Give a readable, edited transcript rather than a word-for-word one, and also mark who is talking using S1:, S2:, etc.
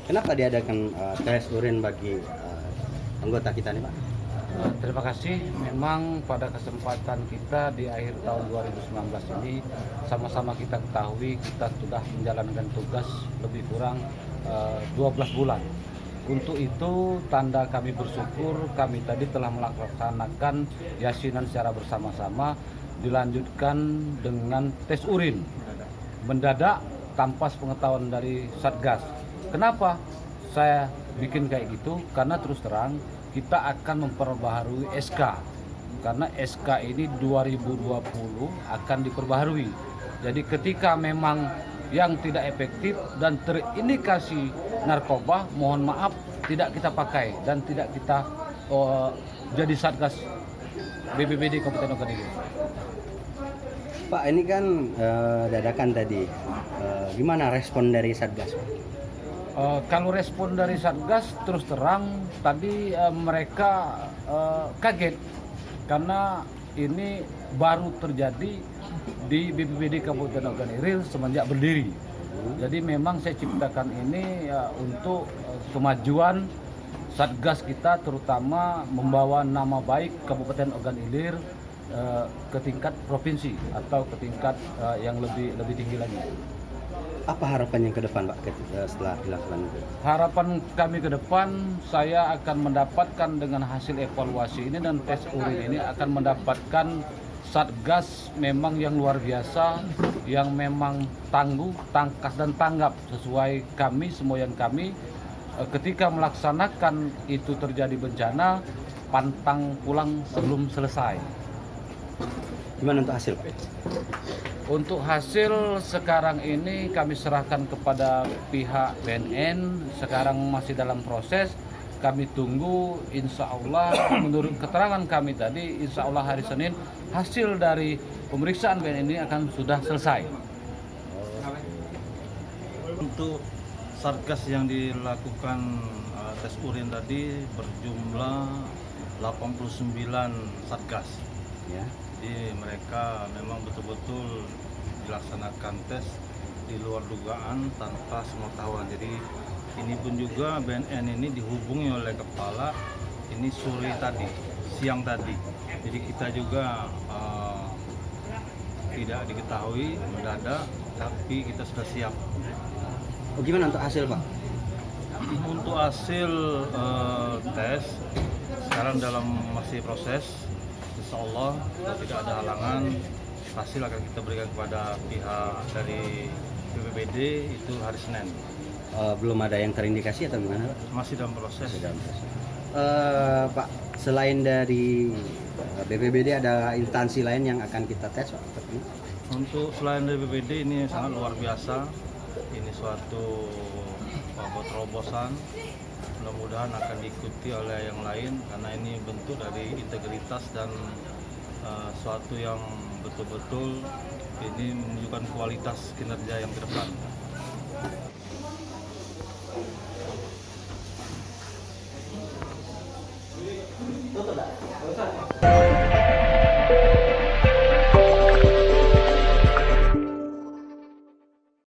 S1: Kenapa diadakan tes urin bagi anggota kita nih, Pak?
S2: Terima kasih. Memang pada kesempatan kita di akhir tahun 2019 ini sama-sama kita ketahui kita sudah menjalankan tugas lebih kurang 12 bulan. Untuk itu tanda kami bersyukur kami tadi telah melaksanakan yasinan secara bersama-sama, dilanjutkan dengan tes urin mendadak tanpa sepengetahuan dari Satgas. Kenapa saya bikin kayak gitu? Karena terus terang kita akan memperbaharui SK. Karena SK ini 2020 akan diperbaharui. Jadi ketika memang yang tidak efektif dan terindikasi narkoba, mohon maaf tidak kita pakai dan tidak kita jadi Satgas BPBD Kabupaten Ogan Ilir.
S1: Pak, ini kan dadakan tadi. Gimana respon dari Satgas?
S2: Kalau respon dari Satgas terus terang tadi mereka kaget karena ini baru terjadi di BPBD Kabupaten Ogan Ilir semenjak berdiri. Jadi memang saya ciptakan ini untuk kemajuan Satgas kita, terutama membawa nama baik Kabupaten Ogan Ilir ke tingkat provinsi atau ke tingkat yang lebih tinggi lagi.
S1: Apa harapannya ke depan, Pak, setelah dilakukan itu?
S2: Harapan kami ke depan, saya akan mendapatkan dengan hasil evaluasi ini dan tes urin ini akan mendapatkan Satgas memang yang luar biasa, yang memang tangguh, tangkas dan tanggap sesuai kami, semboyan kami. Ketika melaksanakan itu terjadi bencana, pantang pulang sebelum selesai.
S1: Gimana untuk hasil, Pak?
S2: Untuk hasil sekarang ini kami serahkan kepada pihak BNN, sekarang masih dalam proses. Kami tunggu, insya Allah menurut keterangan kami tadi, insya Allah hari Senin hasil dari pemeriksaan BNN ini akan sudah selesai.
S3: Untuk Satgas yang dilakukan tes urin tadi berjumlah 89 Satgas.
S1: Ya.
S3: Jadi mereka memang betul-betul dilaksanakan tes di luar dugaan tanpa sepengetahuan. Jadi ini pun juga BNN ini dihubungi oleh kepala ini sore tadi, siang tadi. Jadi kita juga tidak diketahui mendadak, tapi kita sudah siap.
S1: Gimana untuk hasil, Pak?
S3: Untuk hasil tes sekarang dalam masih proses. Insya Allah kalau tidak ada halangan, hasil akan kita berikan kepada pihak dari BPBD itu hari Senin.
S1: Belum ada yang terindikasi atau gimana, Pak?
S3: Masih dalam proses.
S1: Pak, selain dari BPBD ada instansi lain yang akan kita tes, Pak?
S3: Untuk selain dari BPBD ini sangat luar biasa. Ini suatu terobosan. Mudah-mudahan akan diikuti oleh yang lain karena ini bentuk dari integritas dan suatu yang betul-betul ini menunjukkan kualitas kinerja yang ke depan.